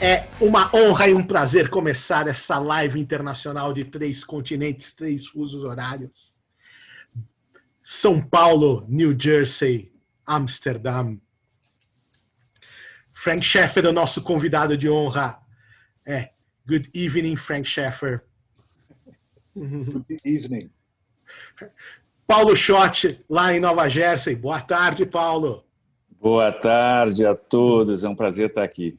É uma honra e um prazer começar essa live internacional de 3 continentes, 3 fusos horários. São Paulo, New Jersey, Amsterdã. Frank Schaeffer é o nosso convidado de honra. Good evening, Frank Schaeffer. Good evening. Paulo Schott, lá em Nova Jersey. Boa tarde, Paulo. Boa tarde a todos, é um prazer estar aqui.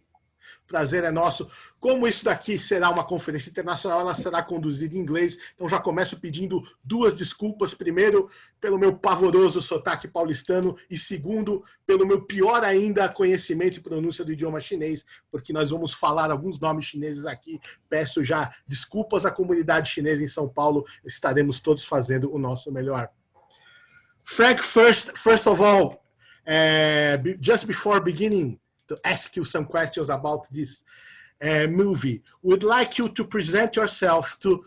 Prazer é nosso. Como isso daqui será uma conferência internacional, ela será conduzida em inglês, então já começo pedindo 2 desculpas. Primeiro, pelo meu pavoroso sotaque paulistano e segundo, pelo meu pior ainda conhecimento e pronúncia do idioma chinês, porque nós vamos falar alguns nomes chineses aqui. Peço já desculpas à comunidade chinesa em São Paulo, estaremos todos fazendo o nosso melhor. Frank, first of all, just before beginning to ask you some questions about this movie, we'd like you to present yourself, to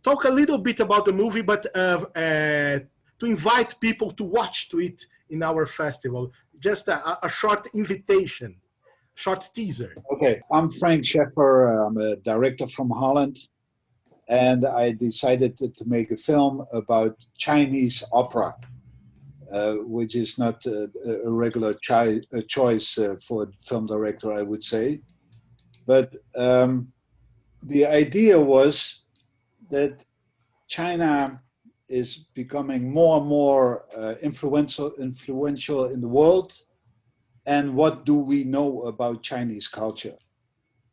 talk a little bit about the movie, but to invite people to watch to it in our festival. Just a short invitation, short teaser. Okay, I'm Frank Schaeffer. I'm a director from Holland, and I decided to make a film about Chinese opera. Which is not a regular choice for a film director, I would say. But the idea was that China is becoming more and more influential in the world. And what do we know about Chinese culture?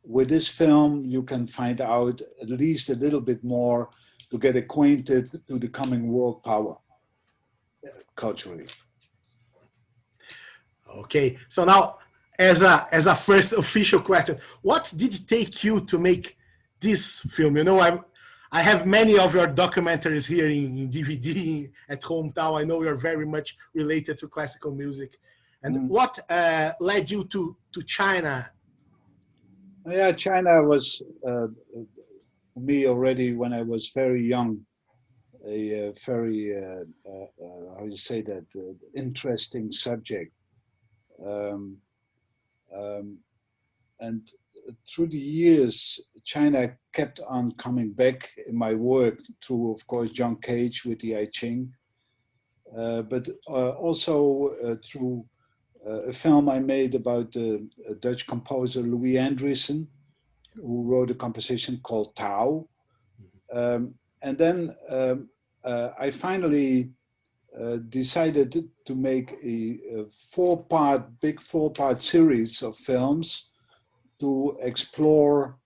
With this film, you can find out at least a little bit more to get acquainted to the coming world power. Culturally. Okay, so now as a first official question, what did it take you to make this film? You know, I have many of your documentaries here in DVD at Hometown. I know you're very much related to classical music. And what led you to China? Yeah, China was me already when I was very young. A very, how you say that, interesting subject. And through the years, China kept on coming back in my work through, of course, John Cage with the I Ching, but also through a film I made about the Dutch composer Louis Andriessen, who wrote a composition called Tao. And then I finally decided to make a big four-part series of films to explore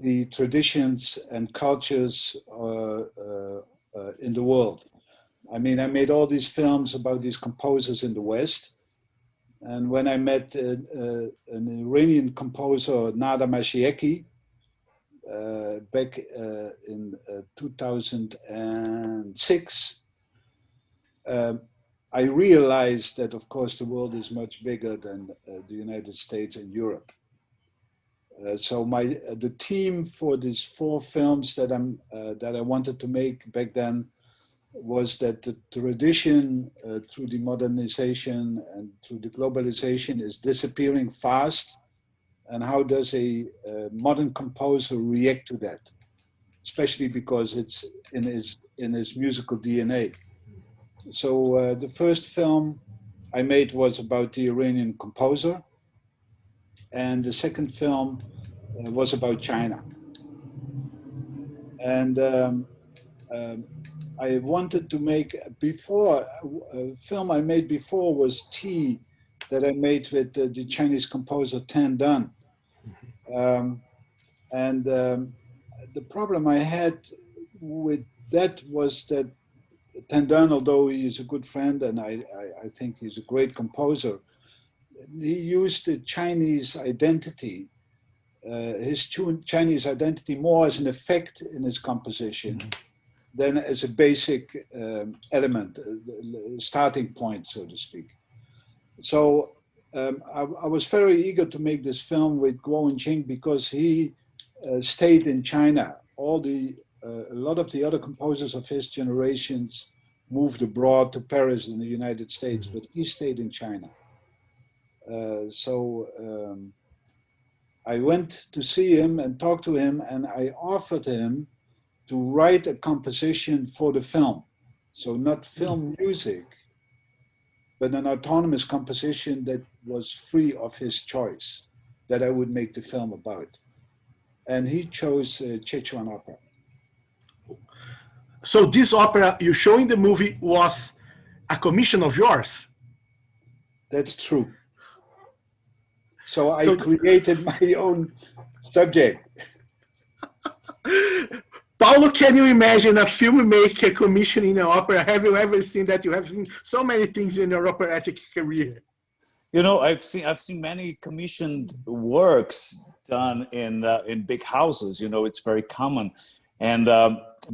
the traditions and cultures in the world. I mean, I made all these films about these composers in the West. And when I met an Iranian composer, Nada Mashieki, back in 2006, I realized that, of course, the world is much bigger than the United States and Europe. So the theme for these 4 films that I wanted to make back then was that the tradition through the modernization and through the globalization is disappearing fast. And how does a modern composer react to that? Especially because it's in his musical DNA. So the first film I made was about the Iranian composer. And the second film was about China. And I wanted to make a film I made before was Tea, that I made with the Chinese composer Tan Dun. The problem I had with that was that Tan Dun, although he is a good friend and I think he's a great composer, he used the Chinese identity, his Chinese identity more as an effect in his composition than as a basic element, starting point, so to speak. So I was very eager to make this film with Guo Wenjing because he stayed in China. A lot of the other composers of his generations moved abroad to Paris in the United States, but he stayed in China. I went to see him and talk to him, and I offered him to write a composition for the film. So not film music, but an autonomous composition that was free of his choice, that I would make the film about. And he chose Sichuan opera. So this opera you show in the movie was a commission of yours? That's true. So I created my own subject. Paulo, can you imagine a filmmaker commissioning an opera? Have you ever seen that? You have seen so many things in your operatic career. You know, I've seen many commissioned works done in big houses. You know, it's very common, and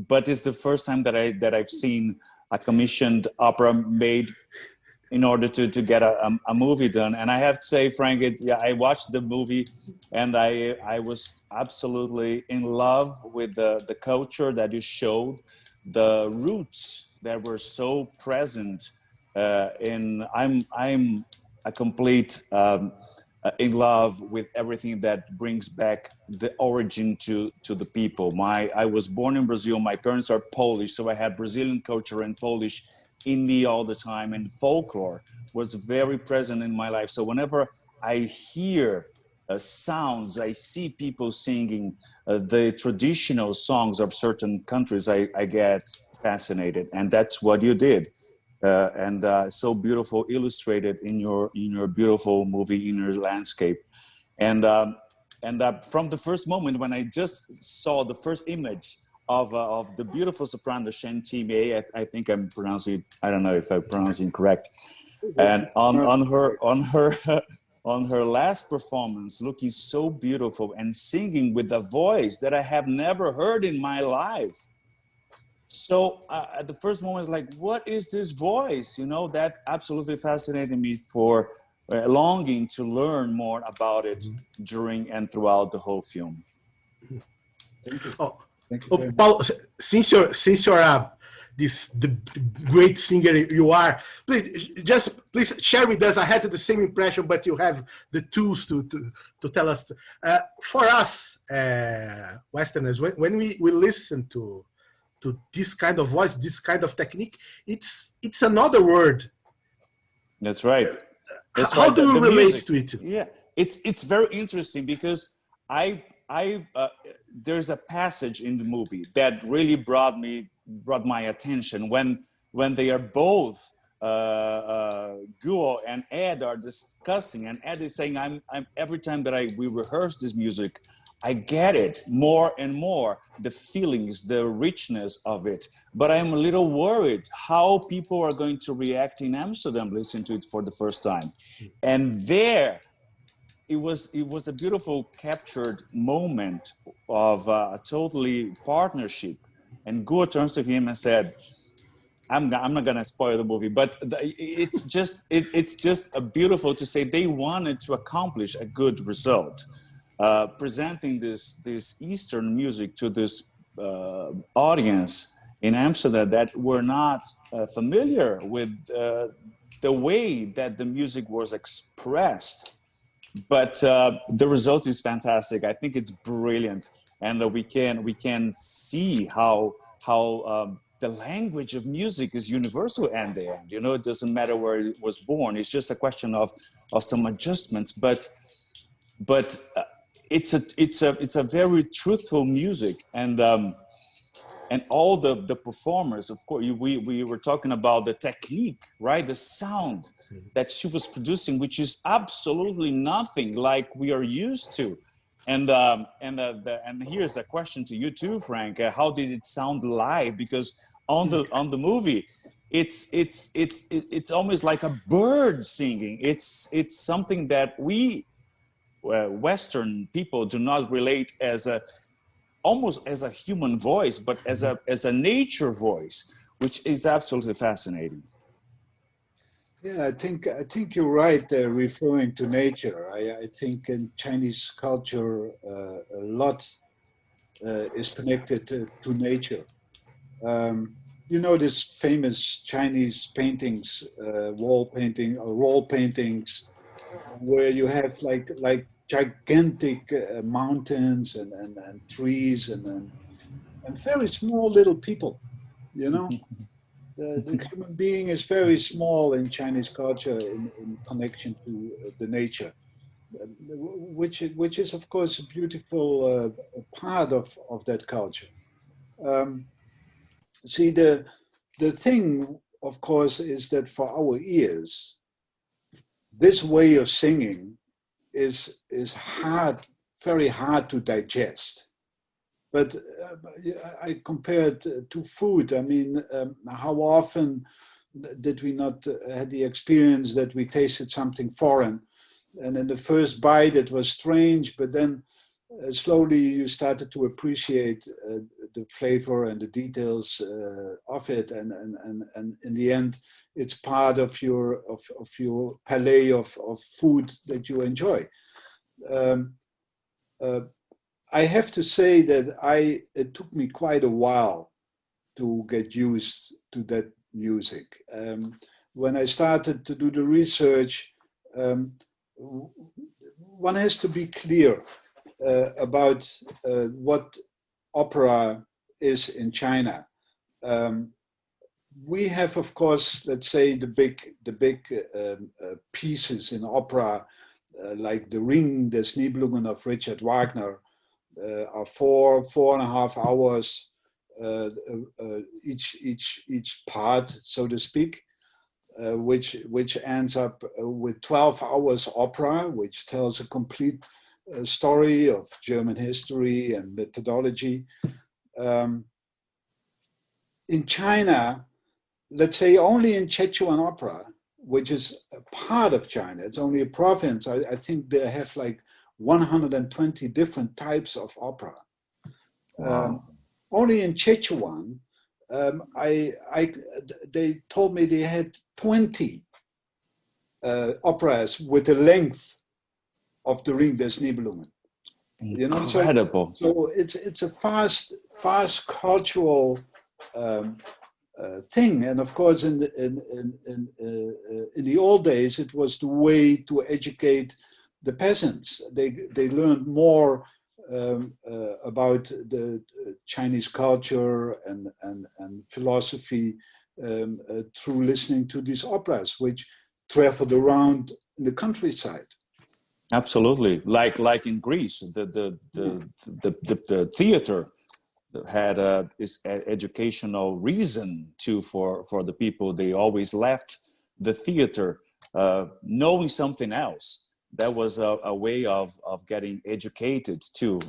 but it's the first time that I've seen a commissioned opera made in order to get a movie done. And I have to say, Frank, I watched the movie, and I was absolutely in love with the culture that you showed, the roots that were so present. I'm a complete in love with everything that brings back the origin to the people. I was born in Brazil. My parents are Polish, so I had Brazilian culture and Polish in me all the time, and folklore was very present in my life. So whenever I hear sounds, I see people singing the traditional songs of certain countries, I get fascinated, and that's what you did. And so beautiful, illustrated in your beautiful movie, Inner Landscape. And from the first moment when I just saw the first image of the beautiful soprano Shen Timei, I think I'm pronouncing, I don't know if I'm pronouncing correct, and on her last performance, looking so beautiful and singing with a voice that I have never heard in my life. So at the first moment, like, what is this voice? You know, that absolutely fascinated me for longing to learn more about it during and throughout the whole film. Thank you. Thank you. Paulo, since you're the great singer you are, please share with us. I had the same impression, but you have the tools to tell us. For us Westerners, when we listen to this kind of voice, this kind of technique, it's another word. That's right. How do you relate to it? Yeah, it's very interesting because there's a passage in the movie that really brought my attention when they are both Guo and Ed are discussing, and Ed is saying, I'm every time that we rehearse this music, I get it more and more, the feelings, the richness of it. But I'm a little worried how people are going to react in Amsterdam, listening to it for the first time. And there, it was a beautiful captured moment of a totally partnership. And Guo turns to him and said, I'm not going to spoil the movie, but it's just beautiful to say they wanted to accomplish a good result. Presenting this Eastern music to this audience in Amsterdam that were not familiar with the way that the music was expressed. But the result is fantastic. I think it's brilliant, and we can see how the language of music is universal in the end. You know, it doesn't matter where it was born. It's just a question of some adjustments, but it's a very truthful music, and all the performers, of course, we were talking about the technique, right? The sound that she was producing, which is absolutely nothing like we are used to. And here's a question to you too, Frank. How did it sound live? Because on the movie, it's almost like a bird singing. It's something that we Western people do not relate almost as a human voice, but as a nature voice, which is absolutely fascinating. Yeah, I think you're right. Referring to nature, I think in Chinese culture a lot is connected to nature. You know, this famous Chinese paintings, wall paintings, where you have like gigantic mountains and trees and very small little people, you know. The human being is very small in Chinese culture in connection to the nature, which is of course a beautiful part of that culture. Um, See, the thing, of course, is that for our ears, this way of singing is hard, very hard to digest. But I compared to food. I mean, how often did we not had the experience that we tasted something foreign, and in the first bite it was strange, but then slowly you started to appreciate the flavor and the details of it, and in the end, it's part of your palette of food that you enjoy. I have to say that it took me quite a while to get used to that music. When I started to do the research, one has to be clear about what opera is in China. We have, of course, let's say the big pieces in opera, like the Ring des Nibelungen of Richard Wagner, are 4.5 hours each part, so to speak, which ends up with 12 hours opera, which tells a complete story of German history and methodology. In China, let's say only in Sichuan opera, which is a part of China, it's only a province, I think they have like 120 different types of opera. Wow. Only in Sichuan, they told me they had 20 operas with the length of the Ring des Nibelungen. You know, Incredible. So it's a fast cultural thing, and of course, in the old days, it was the way to educate the peasants. They learned more about the Chinese culture and philosophy through listening to these operas, which traveled around in the countryside. Absolutely, like in Greece, the theater had this educational reason too for the people. They always left the theater knowing something else. That was a way of getting educated too.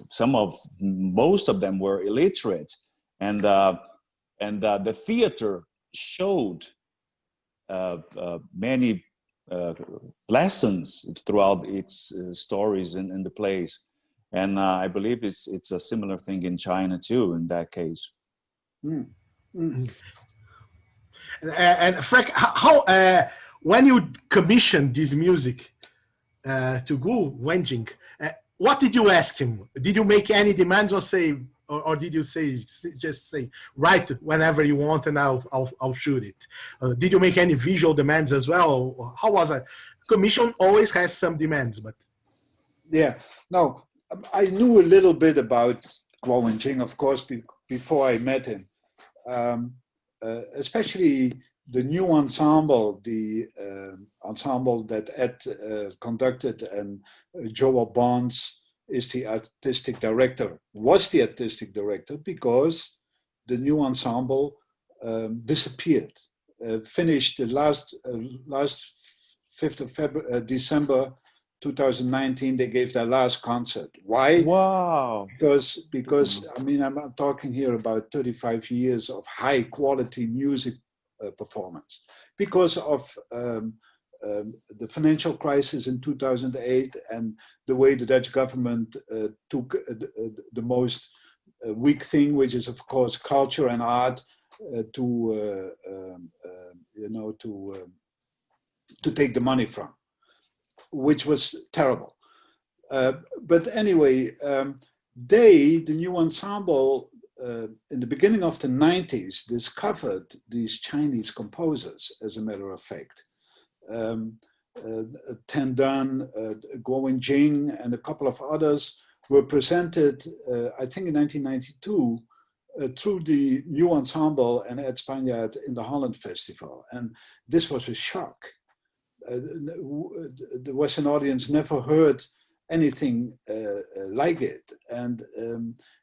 Most of them were illiterate, and the theater showed many lessons throughout its stories in the plays, and I believe it's a similar thing in China too. In that case, And Frank, how when you commissioned this music to Gu Wenjing, what did you ask him? Did you make any demands, or did you just say write whenever you want and I'll shoot it? Did you make any visual demands as well? How was it? Commission always has some demands, but yeah, no, I knew a little bit about Guo Wenjing, of course, before I met him, especially the new ensemble, the ensemble that Ed conducted, and Joel Bonds was the artistic director because the new ensemble disappeared. Finished the last 5th of December 2019, they gave their last concert. Why? wow, Because I mean, I'm talking here about 35 years of high quality music performance. Because of the financial crisis in 2008 and the way the Dutch government took the most weak thing, which is of course culture and art, to take the money from, which was terrible. But anyway, the new ensemble, in the beginning of the 90s, discovered these Chinese composers, as a matter of fact. Tan Dun, Guo Jing, and a couple of others were presented, I think in 1992, through the New Ensemble and Ed Spanjaard in the Holland Festival. And this was a shock. The Western audience never heard anything like it. And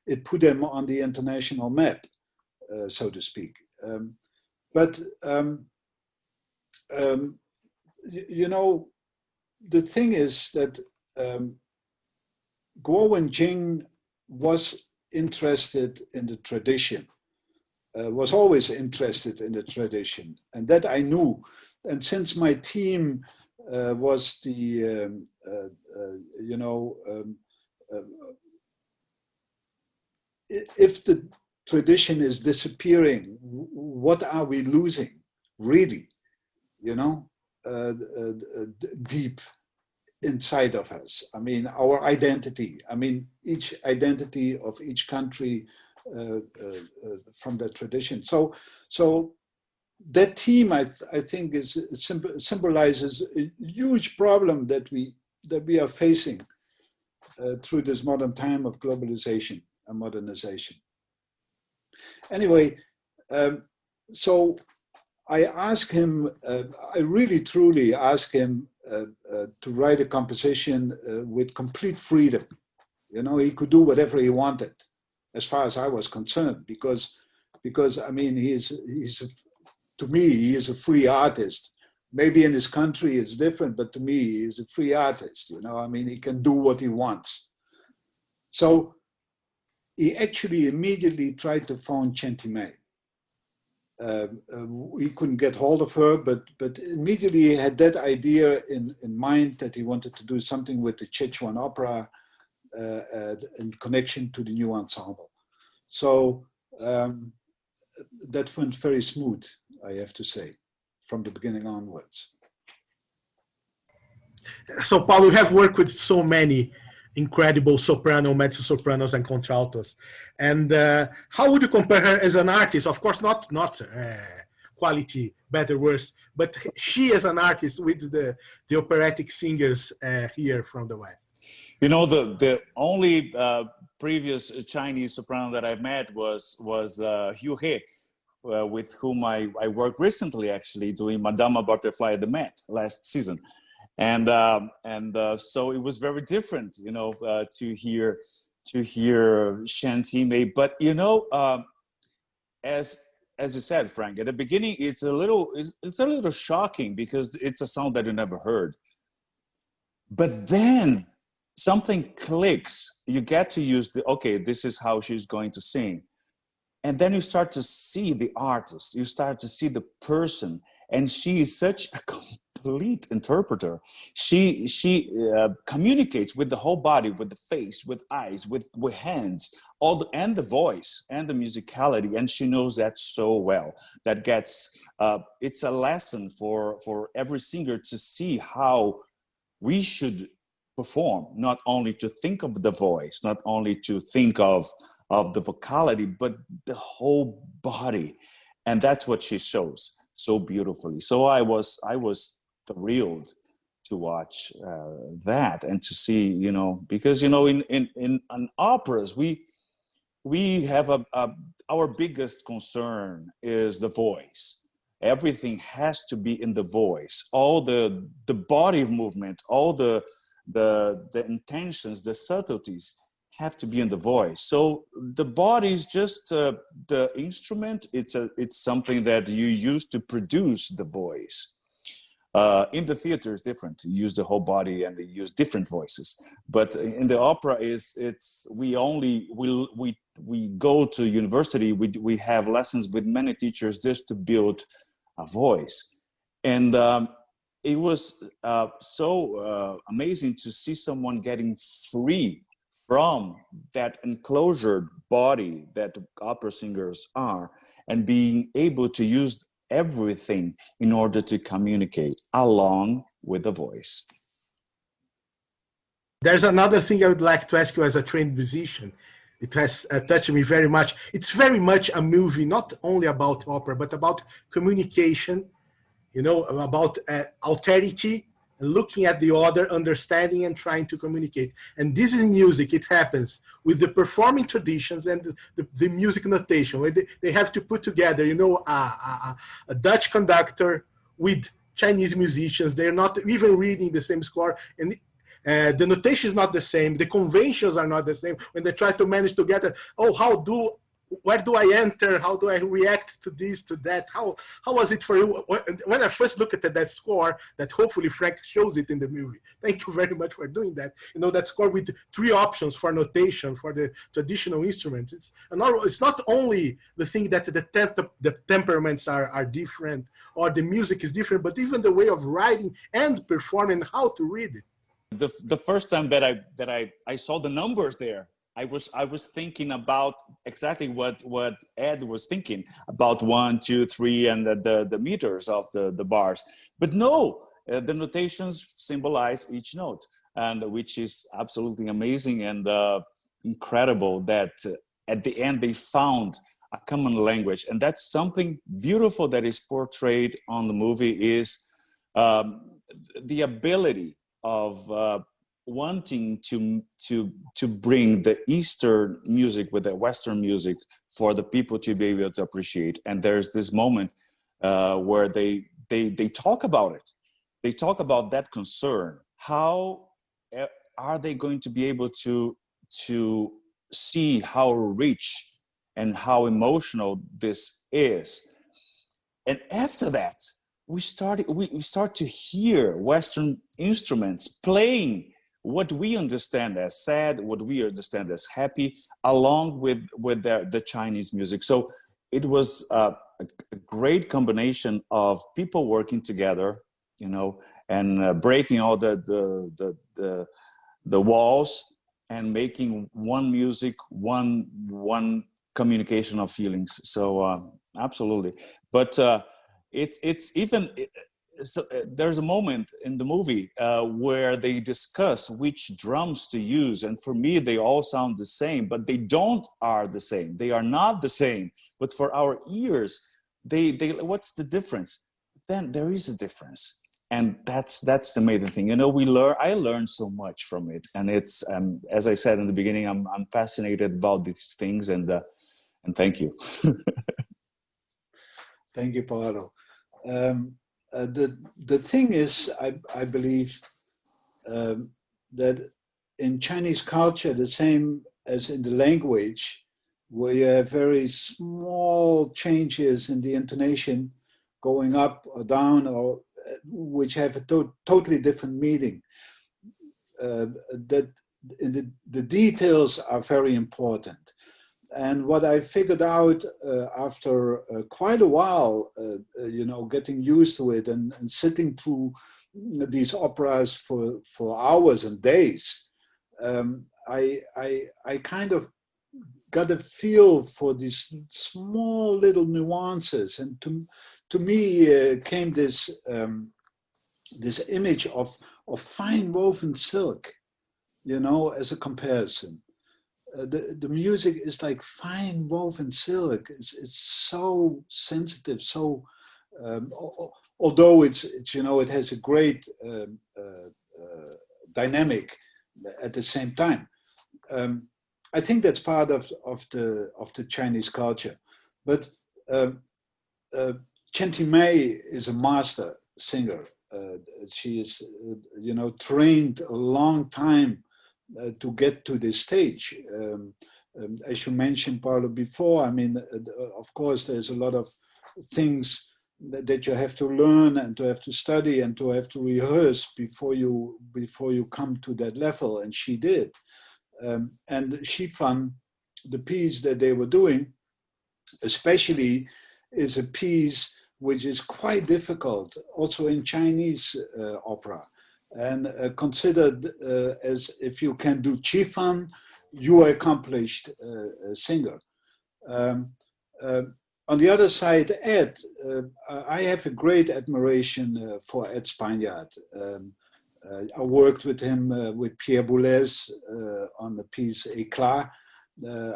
it put them on the international map, so to speak. You know, the thing is that Guo Jing was interested in the tradition, was always interested in the tradition, and that I knew. And since my team was the, if the tradition is disappearing, what are we losing, really? You know, deep inside of us. I mean, our identity. I mean, each identity of each country from that tradition. So that team, I think, symbolizes a huge problem that we are facing through this modern time of globalization and modernization. Anyway, so I asked him, I really truly asked him to write a composition with complete freedom. You know, he could do whatever he wanted, as far as I was concerned, because I mean, to me, he is a free artist. Maybe in his country it's different, but to me, he is a free artist. You know, I mean, he can do what he wants. So he actually immediately tried to phone Chen Timei. He couldn't get hold of her, but immediately he had that idea in mind that he wanted to do something with the Sichuan opera in connection to the New Ensemble. So that went very smooth, I have to say, from the beginning onwards. So, Paulo, you have worked with so many incredible soprano, mezzo-sopranos, and contraltos. And how would you compare her as an artist? Of course, not quality, better, worse, but she as an artist with the operatic singers here from the West. You know, the only previous Chinese soprano that I met was Hu He, with whom I worked recently, actually, doing Madama Butterfly at the Met last season. And so it was very different, you know, to hear Chen Timei. But you know, as you said, Frank, at the beginning it's a little shocking because it's a sound that you never heard. But then something clicks. You get to use okay, this is how she's going to sing, and then you start to see the artist. You start to see the person, and she is such a complete interpreter. She communicates with the whole body, with the face, with eyes, with hands, and the voice and the musicality, and she knows that so well. That gets it's a lesson for every singer to see how we should perform, not only to think of the voice, not only to think of the vocality, but the whole body, and that's what she shows so beautifully. So I was thrilled to watch that and to see, you know, because, you know, in operas we have our biggest concern is the voice. Everything has to be in the voice. All the body movement, all the intentions, the subtleties have to be in the voice. So the body is just the instrument. It's something that you use to produce the voice. In the theater is different. You use the whole body and we use different voices. But in the opera we go to university. We have lessons with many teachers just to build a voice. And it was so amazing to see someone getting free from that enclosure body that opera singers are, and being able to use everything in order to communicate along with the voice. There's another thing I would like to ask you as a trained musician. It has touched me very much. It's very much a movie, not only about opera, but about communication, you know, about austerity looking at the other, understanding and trying to communicate. And this is music. It happens with the performing traditions and the music notation. Where they have to put together, you know, a Dutch conductor with Chinese musicians. They're not even reading the same score. And the notation is not the same. The conventions are not the same. When they try to manage together, oh, where do I enter? How do I react to this, to that? How was it for you? When I first looked at that score, that hopefully Frank shows it in the movie. Thank you very much for doing that. You know, that score with 3 options for notation for the traditional instruments. It's not only the thing that the temperaments are different or the music is different, but even the way of writing and performing, how to read it. The first time that I saw the numbers there, I was thinking about exactly what Ed was thinking about 1, 2, 3 and the meters of the bars. But no, the notations symbolize each note, and which is absolutely amazing and incredible that at the end they found a common language. And that's something beautiful that is portrayed on the movie, is the ability of wanting to bring the Eastern music with the Western music for the people to be able to appreciate. And there's this moment where they talk about it. They talk about that concern. How are they going to be able to see how rich and how emotional this is? And after that, we start to hear Western instruments playing what we understand as sad, what we understand as happy, along with the Chinese music. So it was a great combination of people working together, you know, and breaking all the walls and making one music, one communication of feelings. So absolutely, but there's a moment in the movie where they discuss which drums to use, and for me they all sound the same, but they are the same. They are not the same, but for our ears, they what's the difference? Then there is a difference, and that's the amazing thing. You know, I learned so much from it, and it's as I said in the beginning, I'm fascinated about these things, and thank you. Thank you, Paolo. The thing is, I believe that in Chinese culture, the same as in the language, where you have very small changes in the intonation going up or down, or which have a totally different meaning, that the details are very important. And what I figured out after quite a while, you know, getting used to it and sitting through these operas for hours and days, I kind of got a feel for these small little nuances. And to me came this image of fine woven silk, you know, as a comparison. The music is like fine woven silk. It's so sensitive. So although it's you know, it has a great dynamic at the same time. I think that's part of the Chinese culture. But Chen Timei is a master singer. She is you know, trained a long time to get to this stage. As you mentioned, Paolo, before, I mean, of course, there's a lot of things that you have to learn and to have to study and to have to rehearse before you come to that level, and she did. And she found the piece that they were doing, especially, is a piece which is quite difficult, also in Chinese opera. And considered as, if you can do qifan, you are accomplished singer. On the other side, Ed, I have a great admiration for Ed Spaniard. I worked with him with Pierre Boulez on the piece Éclat.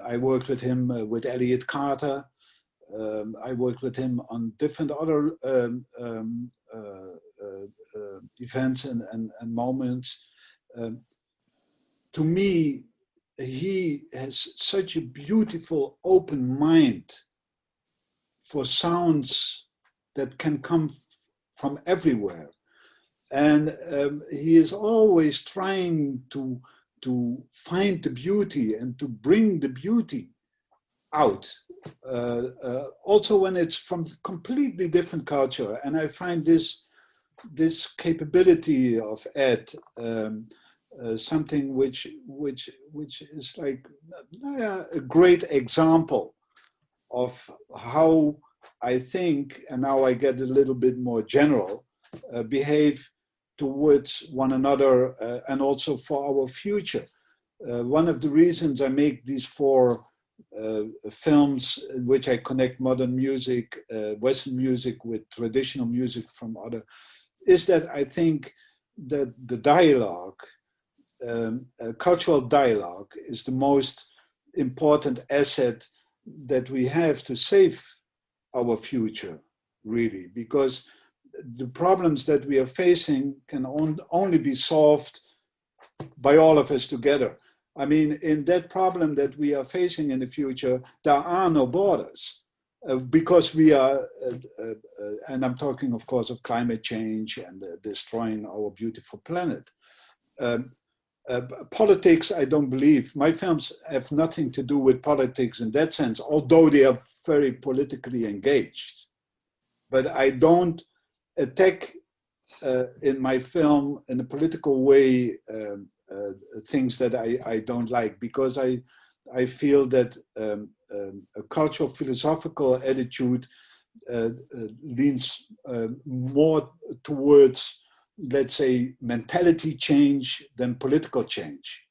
I worked with him with Elliot Carter. I worked with him on different other events and moments. To me, he has such a beautiful open mind for sounds that can come from everywhere. And he is always trying to find the beauty and to bring the beauty out. Also when it's from completely different culture. And I find this capability of Ed something which is like a great example of how I think, and now I get a little bit more general, behave towards one another and also for our future. One of the reasons I make these 4 films in which I connect modern music, Western music with traditional music from other, is that I think that the dialogue, cultural dialogue, is the most important asset that we have to save our future, really, because the problems that we are facing can only be solved by all of us together. I mean, in that problem that we are facing in the future, there are no borders because we are, and I'm talking, of course, of climate change and destroying our beautiful planet. Politics, I don't believe. My films have nothing to do with politics in that sense, although they are very politically engaged. But I don't attack in my film in a political way things that I don't like, because I feel that a cultural philosophical attitude leans more towards, let's say, mentality change than political change.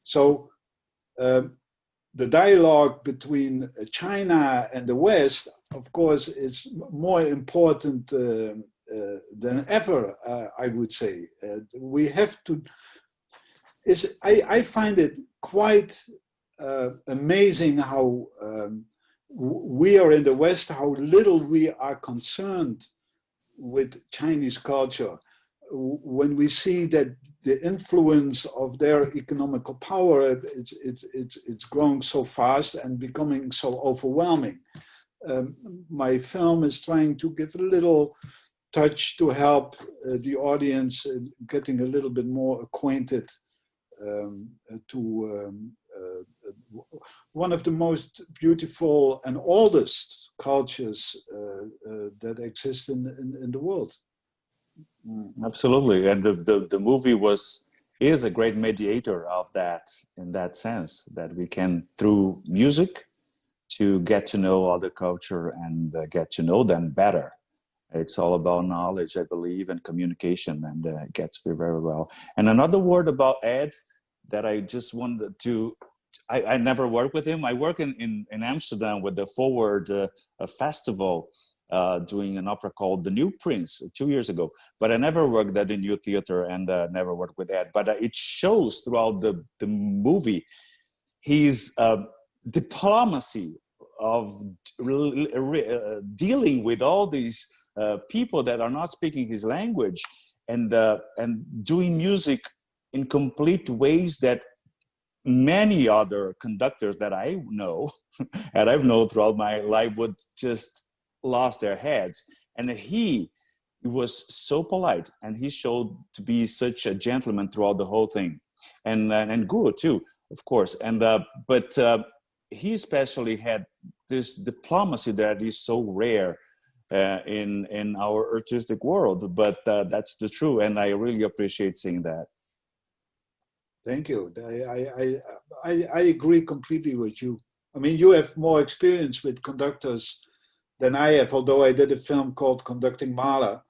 So the dialogue between China and the West, of course, is more important than ever, I would say. We have to, I find it quite amazing how we are in the West, how little we are concerned with Chinese culture. When we see that the influence of their economical power, it's growing so fast and becoming so overwhelming. My film is trying to give a little touch to help the audience getting a little bit more acquainted to one of the most beautiful and oldest cultures that exist in the world. Absolutely, and the movie is a great mediator of that, in that sense, that we can, through music, to get to know other culture and get to know them better. It's all about knowledge, I believe, and communication, and it gets very well. And another word about Ed that I just wanted to, I never worked with him. I work in Amsterdam with the Forward Festival, doing an opera called The New Prince 2 years ago. But I never worked at the New Theater and never worked with Ed. But it shows throughout the movie his diplomacy of dealing with all these people that are not speaking his language, and doing music in complete ways that many other conductors that I know and I've known throughout my life would just lost their heads. And he was so polite, and he showed to be such a gentleman throughout the whole thing, and good too, of course. And but he especially had this diplomacy that is so rare in our artistic world, but that's the truth, and I really appreciate seeing that. Thank you. I agree completely with you. I mean, you have more experience with conductors than I have, although I did a film called Conducting Mahler,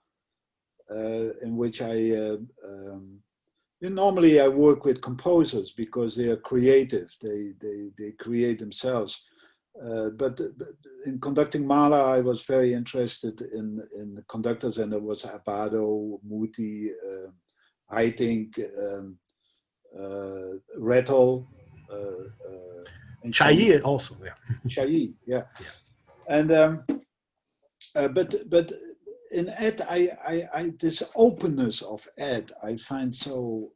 in which normally I work with composers because they are creative. They create themselves. But in Conducting Mahler, I was very interested in the conductors, and there was Abbado, Muti, Haitink, Rettel, and Chailly also, yeah. Chailly, yeah. And but in Ed, this openness of Ed, I find so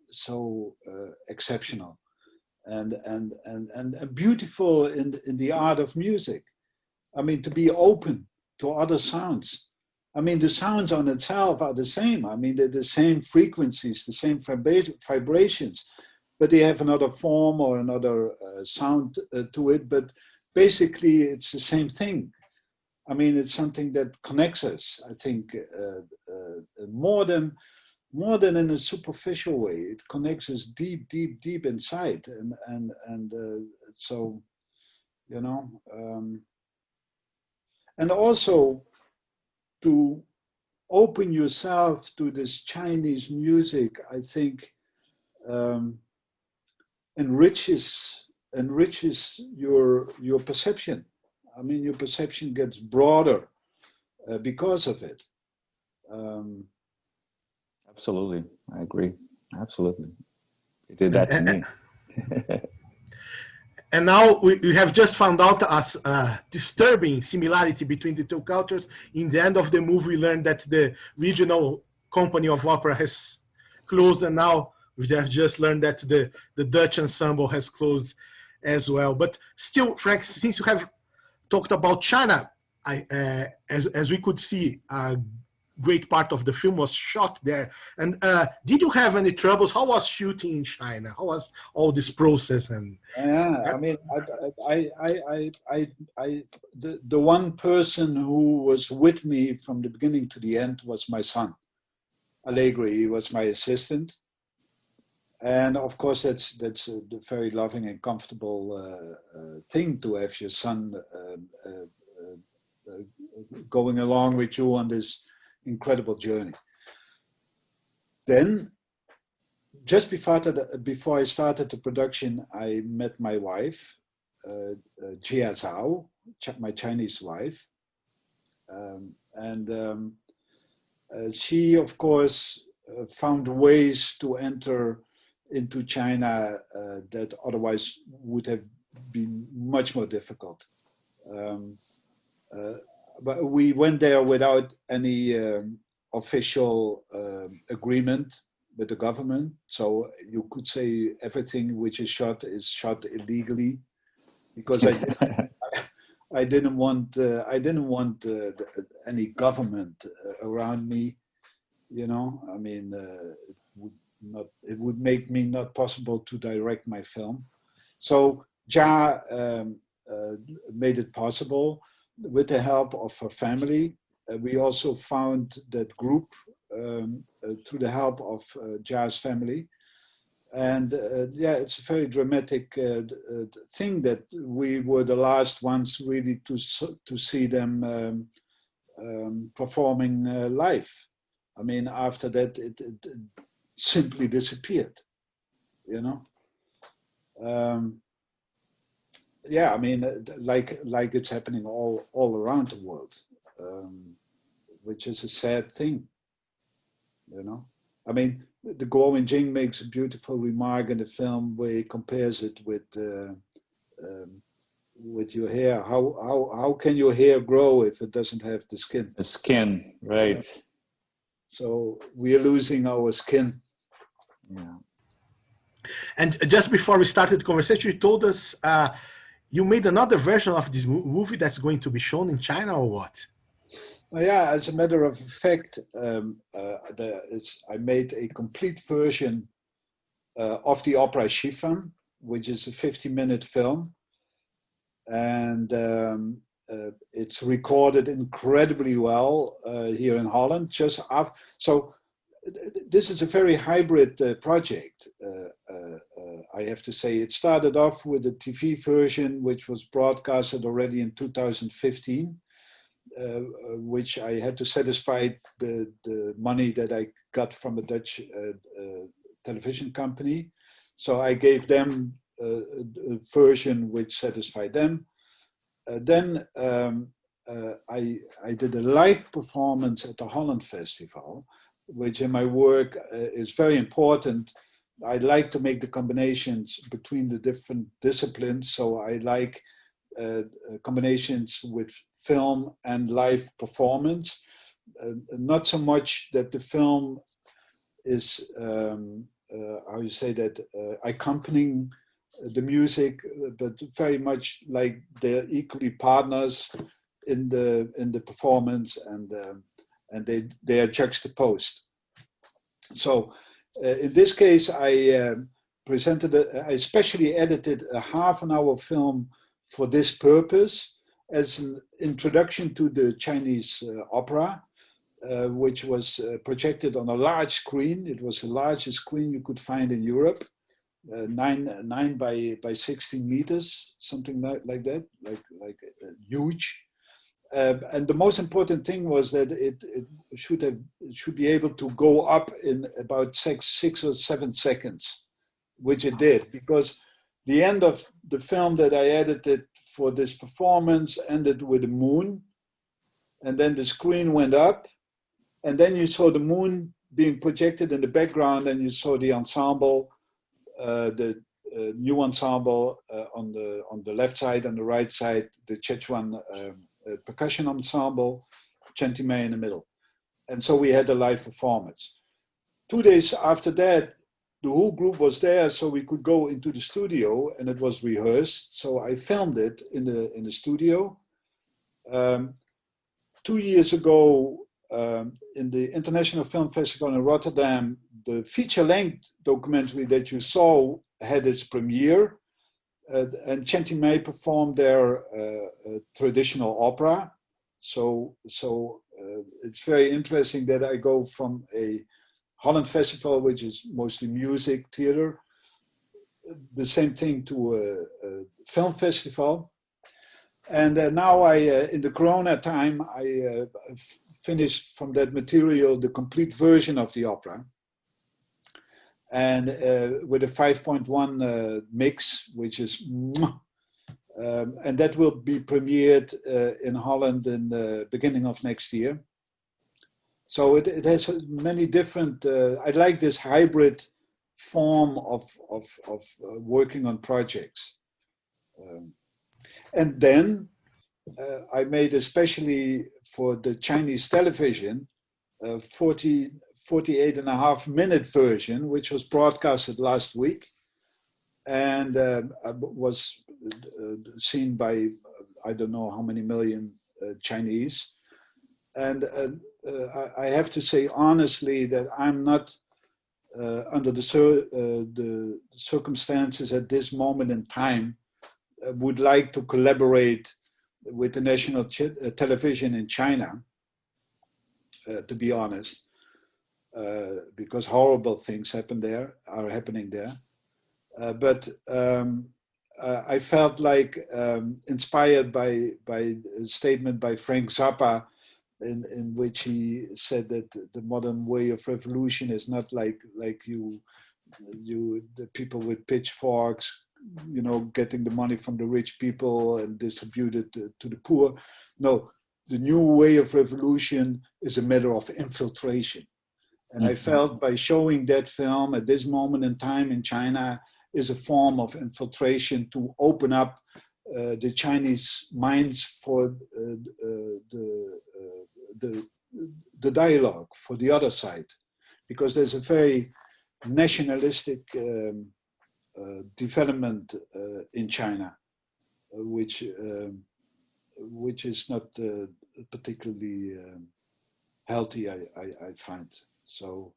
exceptional, and beautiful in the art of music. I mean, to be open to other sounds. I mean, the sounds on itself are the same. I mean, they're the same frequencies, the same vibrations, but they have another form or another sound to it. But basically, it's the same thing. I mean, it's something that connects us, I think, more than in a superficial way. It connects us deep, deep, deep inside. And so, you know, and also to open yourself to this Chinese music, I think, enriches your perception. I mean, your perception gets broader because of it. Absolutely, I agree. Absolutely, it did that to me. And now we have just found out a disturbing similarity between the two cultures. In the end of the movie, we learned that the regional company of opera has closed, and now we have just learned that the Dutch ensemble has closed as well. But still, Frank, since you have talked about China, as we could see, a great part of the film was shot there. And did you have any troubles? How was shooting in China? How was all this process? And I mean, the one person who was with me from the beginning to the end was my son, Allegri. He was my assistant. And of course, that's a very loving and comfortable thing to have your son going along with you on this incredible journey. Then, just before I started the production, I met my wife, Jia Zhao, my Chinese wife, and she, of course, found ways to enter into China that otherwise would have been much more difficult. But we went there without any official agreement with the government. So you could say everything which is shot illegally, because I didn't want any government around me. You know, I mean, it would make me not possible to direct my film. So Jia made it possible with the help of her family. We also found that group through the help of Jia's family. And yeah, it's a very dramatic thing that we were the last ones really to see them performing live. I mean, after that, it simply disappeared, you know. Yeah, I mean, like it's happening all around the world, which is a sad thing, you know. I mean, the Guo Wenjing makes a beautiful remark in the film where he compares it with your hair. How can your hair grow if it doesn't have the skin? The skin, right? So we are losing our skin. Yeah. And just before we started the conversation, you told us you made another version of this movie that's going to be shown in China, or what? Well, yeah, as a matter of fact, I made a complete version of the opera Schifan, which is a 50-minute film. And it's recorded incredibly well here in Holland. So this is a very hybrid project, I have to say. It started off with a TV version, which was broadcasted already in 2015, which I had to satisfy the money that I got from a Dutch television company. So I gave them a version which satisfied them. Then I did a live performance at the Holland Festival, which in my work is very important. I like to make the combinations between the different disciplines. So I like combinations with film and live performance. not so much that the film is, how you say that, accompanying the music, but very much like they're equally partners in the performance, and they are juxtaposed. So in this case, I I especially edited a half-an-hour film for this purpose as an introduction to the Chinese opera, which was projected on a large screen. It was the largest screen you could find in Europe, 9 by 16 meters, something like that, like huge. And the most important thing was that it should be able to go up in about 6 or 7 seconds, which it did, because the end of the film that I edited for this performance ended with the moon, and then the screen went up, and then you saw the moon being projected in the background, and you saw the ensemble, the new ensemble on the left side and the right side, the Sichuan percussion ensemble, Chen Timei in the middle. And so we had a live performance. 2 days after that, the whole group was there, so we could go into the studio, and it was rehearsed. So I filmed it in the studio. 2 years ago, in the International Film Festival in Rotterdam, the feature-length documentary that you saw had its premiere, and Chen Timei performed their traditional opera. So it's very interesting that I go from a Holland Festival, which is mostly music, theater, the same thing to a film festival. And now in the Corona time, I finished from that material the complete version of the opera. And with a 5.1 mix, which is, and that will be premiered in Holland in the beginning of next year. So it has many different, I like this hybrid form of working on projects. And then I made especially for the Chinese television, 48.5-minute version, which was broadcasted last week and was seen by, I don't know how many million Chinese. And I have to say honestly that I'm not, under the circumstances at this moment in time, would like to collaborate with the national television in China, to be honest. Because horrible things are happening there. But I felt like inspired by a statement by Frank Zappa, in which he said that the modern way of revolution is not like the people with pitchforks, getting the money from the rich people and distribute it to the poor. No, the new way of revolution is a matter of infiltration. And I felt by showing that film at this moment in time in China is a form of infiltration to open up the Chinese minds for the dialogue for the other side, because there's a very nationalistic development in China, which is not particularly healthy, I find. So,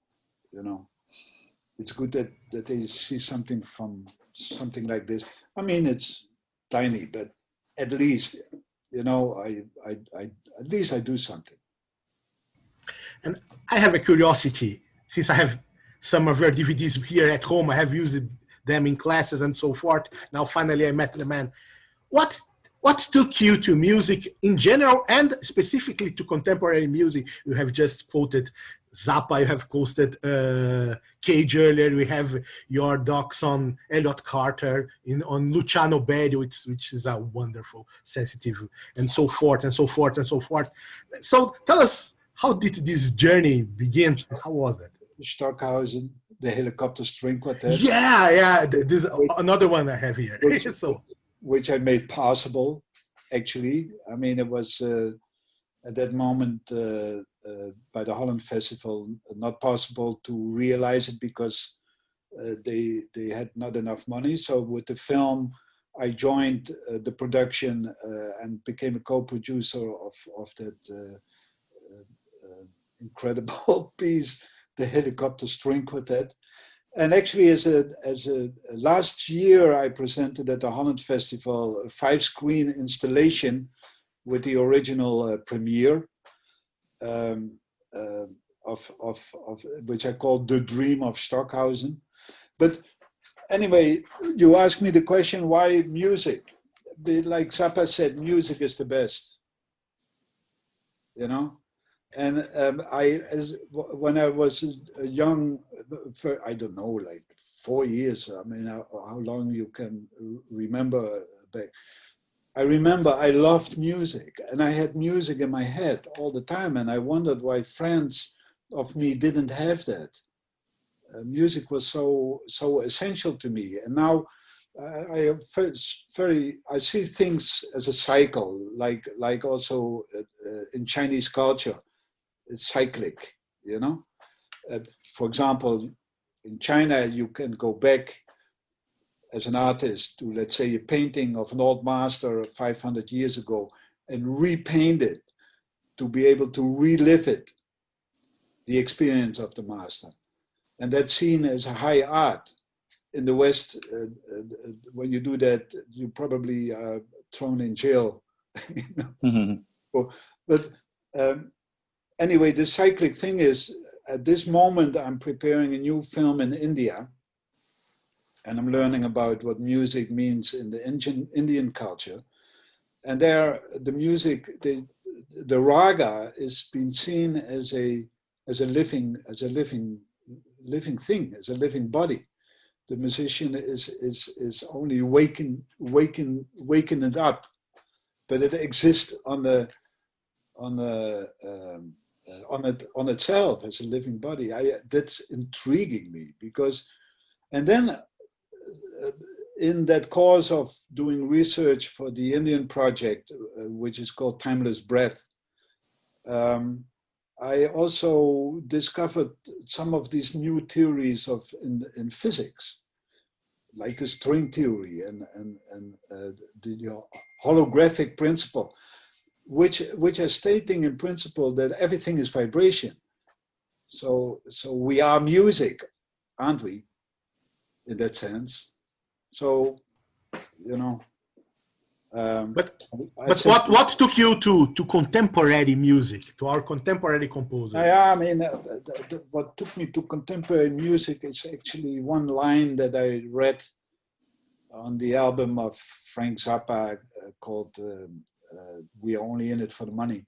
it's good that they see something from something like this. I mean, it's tiny, but at least, at least I do something. And I have a curiosity, since I have some of your DVDs here at home, I have used them in classes and so forth. Now, finally, I met the man. What took you to music in general and specifically to contemporary music? You have just quoted Zappa, you have quoted Cage earlier, we have your docs on Elliot Carter, on Luciano Berio, which is a wonderful, sensitive, and so forth, and so forth, and so forth. So tell us, how did this journey begin? How was it? Stockhausen, the Helicopter String Quartet. Yeah, this is another one I have here. Which I made possible, actually. I mean, it was at that moment by the Holland Festival, not possible to realize it because they had not enough money. So with the film, I joined the production and became a co-producer of that incredible piece, the Helicopter String Quartet. And actually, as a last year, I presented at the Holland Festival a 5-screen installation with the original premiere of which I called The Dream of Stockhausen. But anyway, you asked me the question, why music? Like Zappa said, music is the best, you know? And when I was a young, I don't know, like 4 years, I mean, how long you can remember back. I remember I loved music and I had music in my head all the time. And I wondered why friends of me didn't have that. Music was so essential to me. And now I see things as a cycle, like also in Chinese culture. It's cyclic, you know. For example, in China, you can go back as an artist to, let's say, a painting of an old master 500 years ago and repaint it to be able to relive it, the experience of the master. And that's seen as a high art. In the West, when you do that, you probably are thrown in jail. You know? Mm-hmm. But anyway, the cyclic thing is, at this moment, I'm preparing a new film in India, and I'm learning about what music means in the Indian culture. And there, the music, the raga is being seen as a living thing, as a living body. The musician is only waking it up, but it exists on itself as a living body. That's intriguing me because, and then in that course of doing research for the Indian project, which is called Timeless Breath, I also discovered some of these new theories in physics, like the string theory and the holographic principle, which are stating in principle that everything is vibration. So we are music, aren't we? In that sense. So, you know. But what took you to contemporary music, to our contemporary composers? I mean, what took me to contemporary music is actually one line that I read on the album of Frank Zappa called "We Are Only in It for the Money."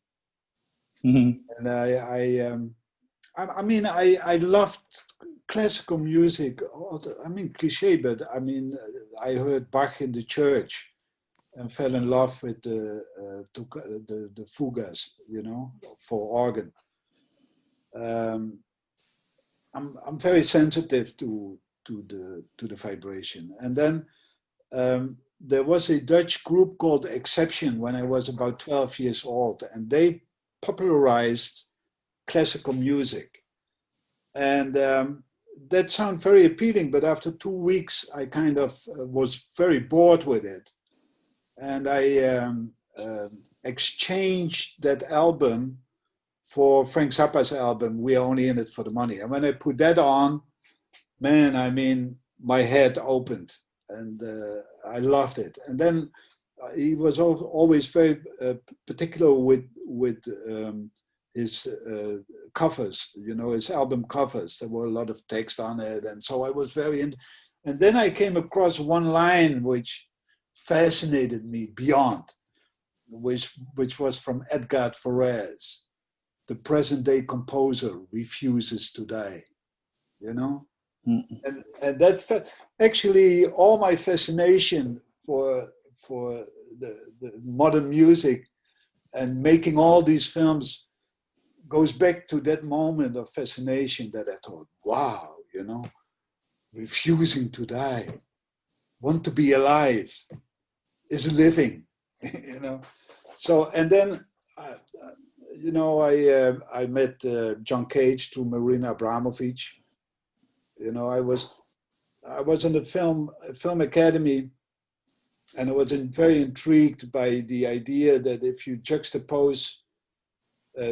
Mm-hmm. And I loved classical music. I mean, cliche, but I mean, I heard Bach in the church and fell in love with the fugas, you know, for organ. I'm very sensitive to the vibration. And then there was a Dutch group called Exception when I was about 12 years old, and they popularized classical music. And that sounded very appealing, but after 2 weeks, I kind of was very bored with it. And I exchanged that album for Frank Zappa's album, We Are Only in It for the Money. And when I put that on, man, I mean, my head opened and I loved it. And then he was always very particular with his covers, you know, his album covers. There were a lot of text on it. And so I was very into. And then I came across one line which fascinated me beyond, which was from Edgar Varèse. The present day composer refuses to die, you know? Mm-hmm. And that actually all my fascination for the modern music and making all these films goes back to that moment of fascination that I thought, wow, you know, refusing to die, want to be alive, is living, you know. So, and then You know, I met John Cage through Marina Abramovic. You know, I was in the film academy, and I was very intrigued by the idea that if you juxtapose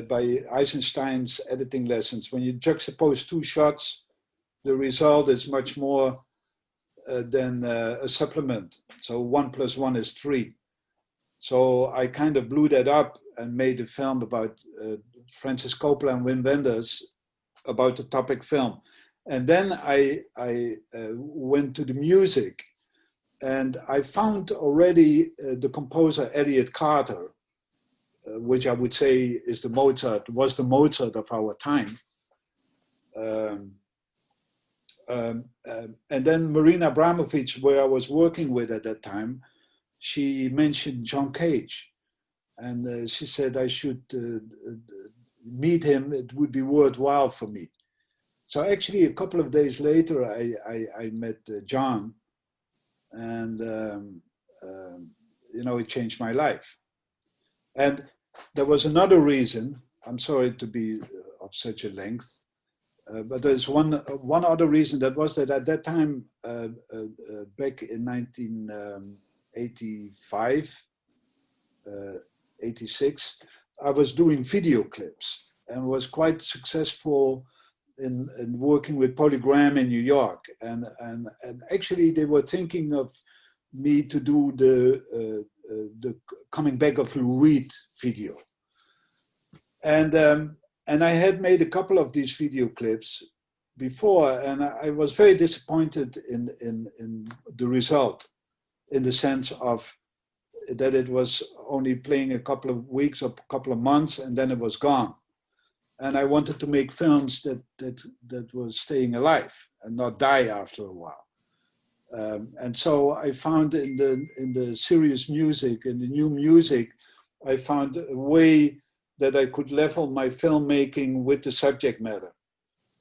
by Eisenstein's editing lessons, when you juxtapose two shots, the result is much more than a supplement. So 1 + 1 is 3. So I kind of blew that up and made a film about Francis Coppola and Wim Wenders about the topic film. And then I went to the music, and I found already the composer Elliott Carter, which I would say was the Mozart of our time. And then Marina Abramovic, where I was working with at that time, she mentioned John Cage, and she said I should meet him. It would be worthwhile for me. So actually, a couple of days later, I met John, and you know, it changed my life. And there was another reason. I'm sorry to be of such a length, but there's one other reason. That was that at that time, back in 1985, 86, I was doing video clips and was quite successful in working with Polygram in New York. And actually they were thinking of me to do the Coming Back of Lou Reed video. And I had made a couple of these video clips before, and I was very disappointed in the result, in the sense of that it was only playing a couple of weeks or a couple of months, and then it was gone. And I wanted to make films that was staying alive and not die after a while. And so I found in the serious music, in the new music, I found a way that I could level my filmmaking with the subject matter.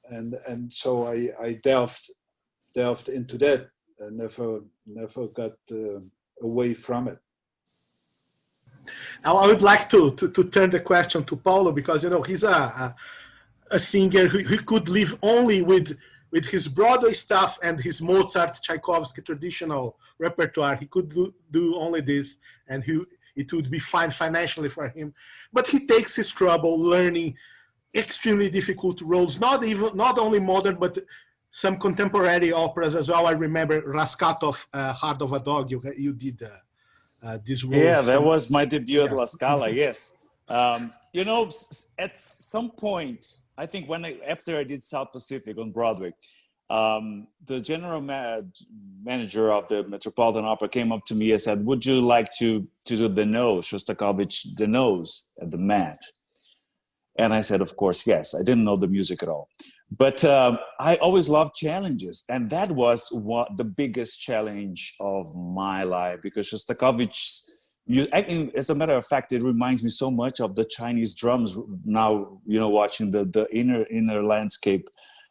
And so I delved into that and never got away from it. Now I would like to turn the question to Paulo, because you know he's a singer who could live only with his Broadway stuff and his Mozart, Tchaikovsky traditional repertoire. He could do only this, and it would be fine financially for him. But he takes his trouble learning extremely difficult roles, not only modern, but some contemporary operas as well. I remember Raskatov, Heart of a Dog. You did this role. Yeah, that was my debut at La Scala. Yes, you know, at some point, I think after I did South Pacific on Broadway, the general manager of the Metropolitan Opera came up to me and said, "Would you like to do the Nose, Shostakovich, the Nose at the Met?" And I said, of course, yes. I didn't know the music at all. But I always loved challenges. And that was the biggest challenge of my life, because Shostakovich, as a matter of fact, it reminds me so much of the Chinese drums now, you know, watching the inner landscape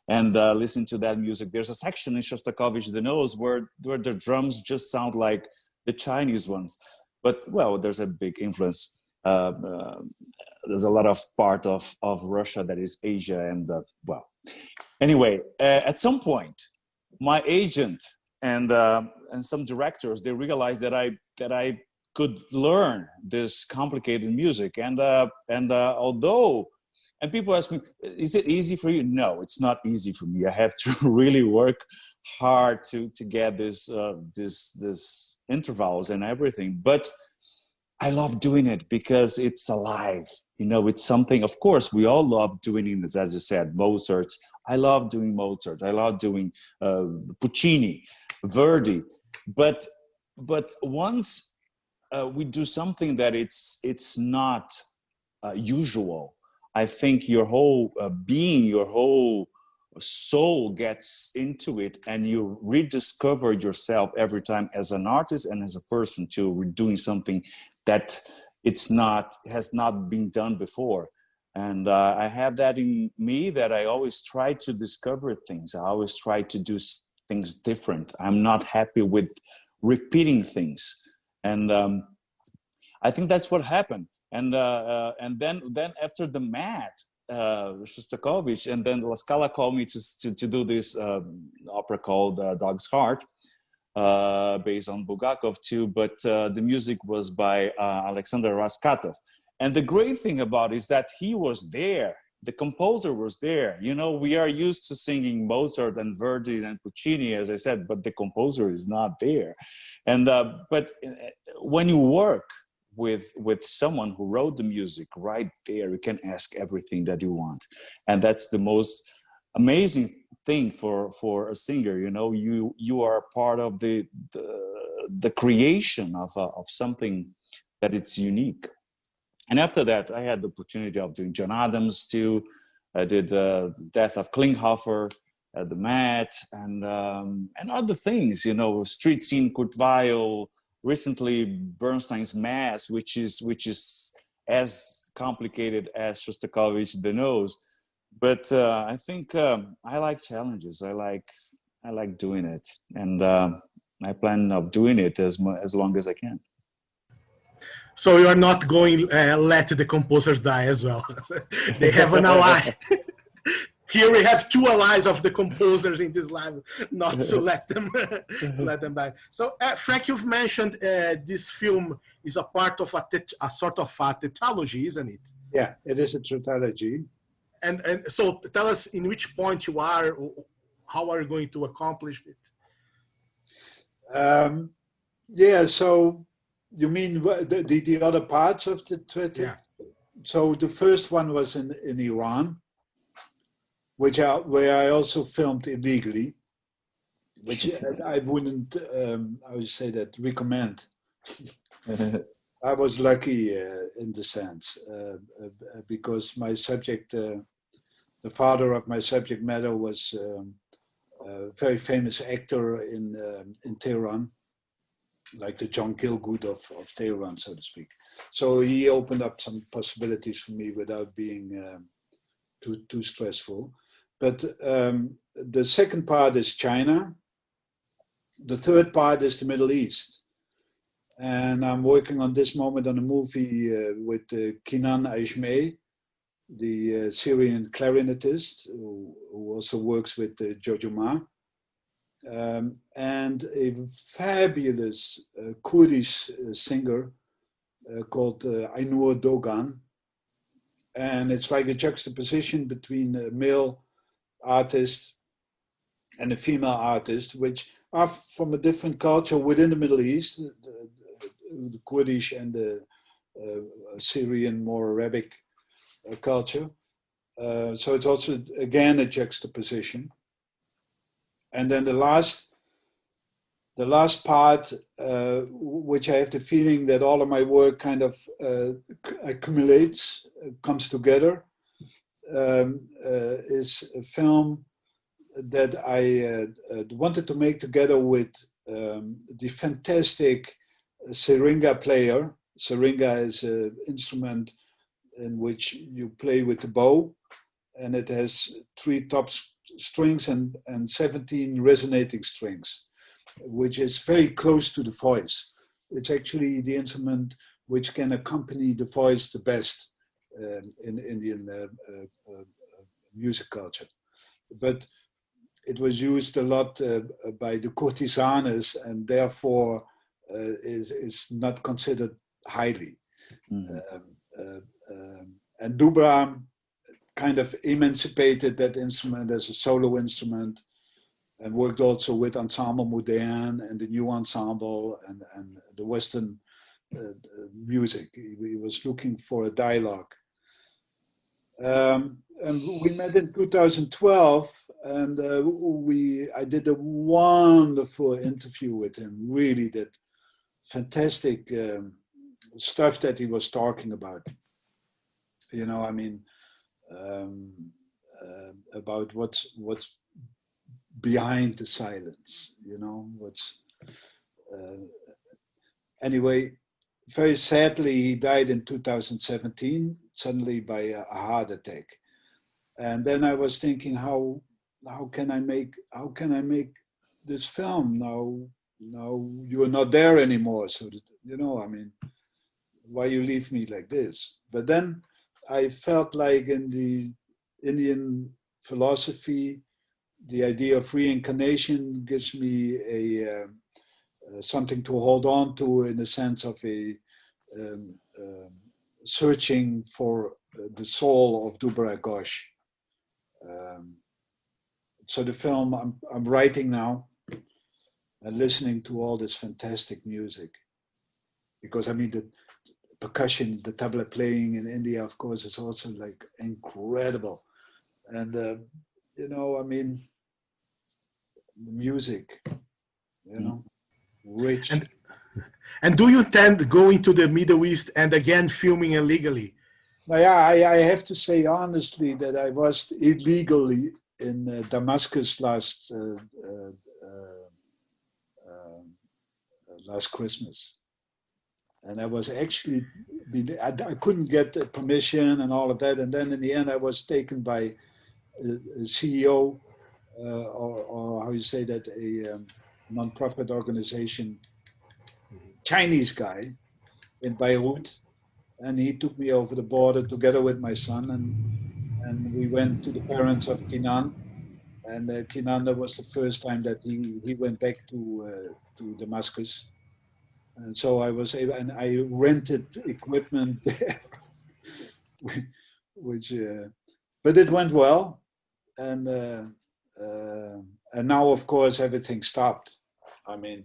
and listening to that music. There's a section in Shostakovich, the Nose, where the drums just sound like the Chinese ones. But, well, there's a big influence. There's a lot of part of Russia that is Asia, and well, anyway, at some point, my agent and some directors, they realized that I could learn this complicated music, and people ask me, is it easy for you? No, it's not easy for me. I have to really work hard to get this intervals and everything, but I love doing it because it's alive. You know, it's something, of course, we all love doing it, as you said, Mozart. I love doing Mozart. I love doing Puccini, Verdi. But once we do something that it's not usual, I think your whole being, your whole soul gets into it, and you rediscover yourself every time as an artist and as a person too, doing something that has not been done before. And I have that in me, that I always try to discover things. I always try to do things different. I'm not happy with repeating things. And I think that's what happened. And then after the Met, Shostakovich, and then La Scala called me to do this opera called Dog's Heart, based on Bulgakov too, but the music was by Alexander Raskatov. And the great thing about it is that he was there. The composer was there. You know, we are used to singing Mozart and Verdi and Puccini, as I said, but the composer is not there. And but when you work with someone who wrote the music right there, you can ask everything that you want, and that's the most amazing thing for a singer. You know, you are part of the creation of something that it's unique. And after that, I had the opportunity of doing John Adams too. I did the Death of Klinghoffer at the Met, and other things. You know, Street Scene, Kurt Weill. Recently, Bernstein's Mass, which is as complicated as Shostakovich the Nose. But I think I like challenges. I like doing it, and I plan of doing it as long as I can. So you're not going let the composers die as well. They have an ally. Here we have two allies of the composers in this live, not to let them die. So, Frank, you've mentioned this film is a part of a sort of a tetralogy, isn't it? Yeah, it is a tetralogy. And so, tell us in which point you are. How are you going to accomplish it? Yeah. So, you mean the other parts of the tetralogy? Yeah. So the first one was in Iran, where I also filmed illegally, which I wouldn't, I would say that recommend. I was lucky in the sense, because my subject, the father of my subject matter was a very famous actor in Tehran, like the John Gielgud of Tehran, so to speak. So he opened up some possibilities for me without being too stressful. But the second part is China. The third part is the Middle East. And I'm working on this moment on a movie with Kinan Ajmeh, the Syrian clarinetist, who also works with Jojo Ma. And a fabulous Kurdish singer called Ainur Dogan. And it's like a juxtaposition between a male artist and a female artist, which are from a different culture within the Middle East, the Kurdish and the Syrian, more Arabic culture. So it's also, again, a juxtaposition. And then the last part, which I have the feeling that all of my work kind of accumulates, comes together, is a film that I wanted to make together with the fantastic Syringa player. Syringa is an instrument in which you play with the bow, and it has 3 top strings and 17 resonating strings, which is very close to the voice. It's actually the instrument which can accompany the voice the best in Indian music culture. But it was used a lot by the courtesanes, and therefore is not considered highly. And Dubra kind of emancipated that instrument as a solo instrument, and worked also with Ensemble Moderne and the New Ensemble and the Western music. He was looking for a dialogue. And we met in 2012, and I did a wonderful interview with him, really that fantastic stuff that he was talking about. You know, I mean, about what's behind the silence, you know, anyway, very sadly, he died in 2017, suddenly by a heart attack. And then I was thinking, how can I make this film now you are not there anymore? So that, you know, I mean, why you leave me like this? But then I felt like in the Indian philosophy, the idea of reincarnation gives me a something to hold on to in the sense of a um, searching for the soul of Dubra Ghosh. So the film I'm writing now and listening to all this fantastic music, because I mean the percussion, the tabla playing in India, of course, is also like incredible. And you know, I mean, the music, you know, rich. And do you intend going to the Middle East and again filming illegally? Now, yeah, I have to say honestly that I was illegally in Damascus last Christmas, and I was actually I couldn't get permission and all of that, and then in the end I was taken by a CEO or how you say that, a non-profit organization, Chinese guy in Beirut, and he took me over the border together with my son, and we went to the parents of Kinan, and Kinan, that was the first time that he went back to Damascus, and so I was able, and I rented equipment there, which, but it went well, and now of course everything stopped. I mean,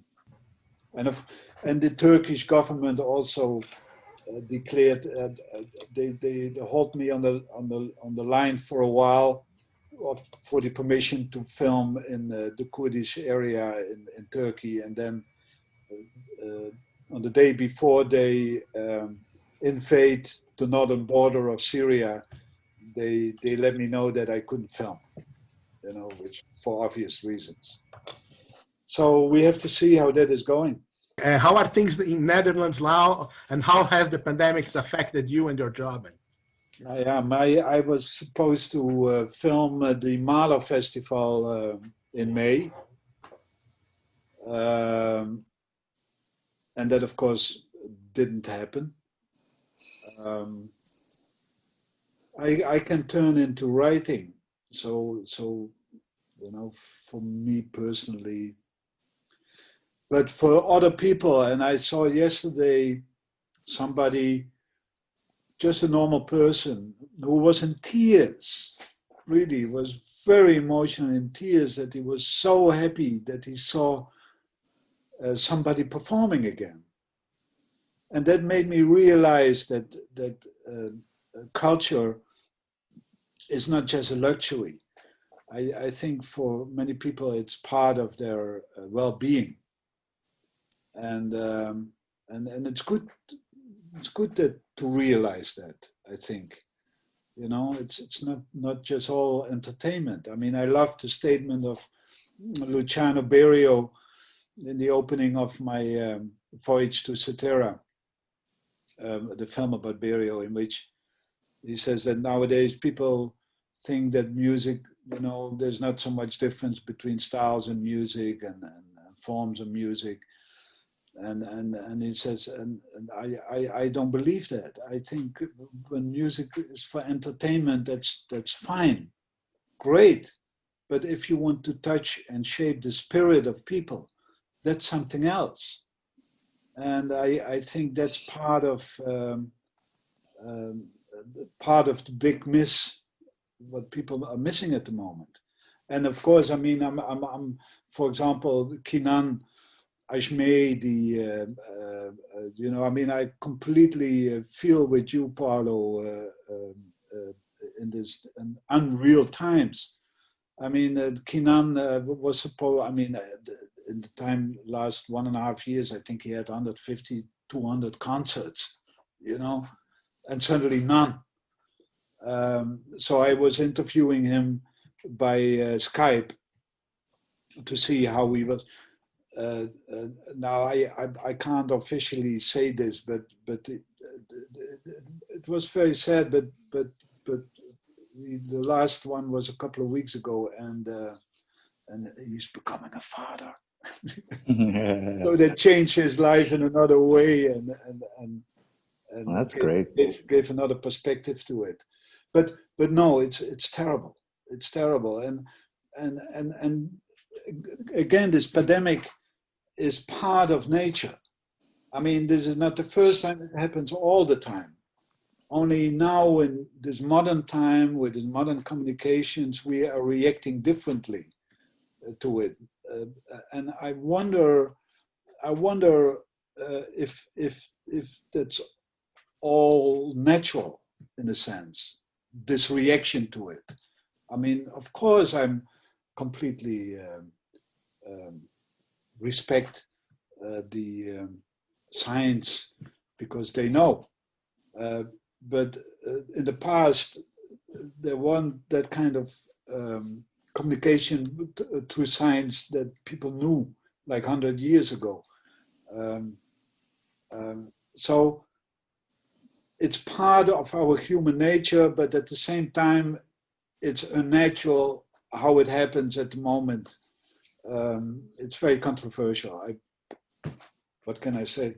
and the Turkish government also declared they hold me on the line for a while for the permission to film in the Kurdish area in Turkey, and then on the day before they invade the northern border of Syria, they let me know that I couldn't film, you know, which for obvious reasons. So we have to see how that is going. How are things in Netherlands now, and how has the pandemic affected you and your job? I was supposed to film the Mahler Festival in May. And that, of course, didn't happen. I can turn into writing. So, you know, for me personally, but for other people, and I saw yesterday somebody, just a normal person, who was in tears, really was very emotional, in tears, that he was so happy that he saw somebody performing again. And that made me realize that culture is not just a luxury. I think for many people it's part of their well-being, and it's good. It's good to realize that. I think, you know, it's not just all entertainment. I mean, I love the statement of Luciano Berio in the opening of my Voyage to Cetera, the film about Berio, in which he says that nowadays people think that music, you know, there's not so much difference between styles in music and forms of music. And he says, and I don't believe that. I think when music is for entertainment, that's fine, great. But if you want to touch and shape the spirit of people, that's something else. And I think that's part of the big miss, what people are missing at the moment. And of course, I mean, I'm for example, Kinan Ajmer, you know, I mean, I completely feel with you, Paolo, in this unreal times. I mean, Kinan was supposed, I mean, in the time, last 1.5 years, I think he had 150, 200 concerts, you know, and suddenly none. So I was interviewing him by Skype to see how he was. Now I can't officially say this, but it was very sad. But the last one was a couple of weeks ago, and he's becoming a father. So that changed his life in another way, Well, that's great. Gave another perspective to it. But no, it's terrible. It's terrible. And again, this pandemic is part of nature. I mean, this is not the first time. It happens all the time. Only now in this modern time, with these modern communications, we are reacting differently to it. And I wonder if that's all natural in a sense, this reaction to it. I mean, of course, I'm completely respect the science because they know. But in the past, there wasn't that kind of communication through science that people knew like 100 years ago. So it's part of our human nature, but at the same time, it's unnatural how it happens at the moment. It's very controversial. What can I say?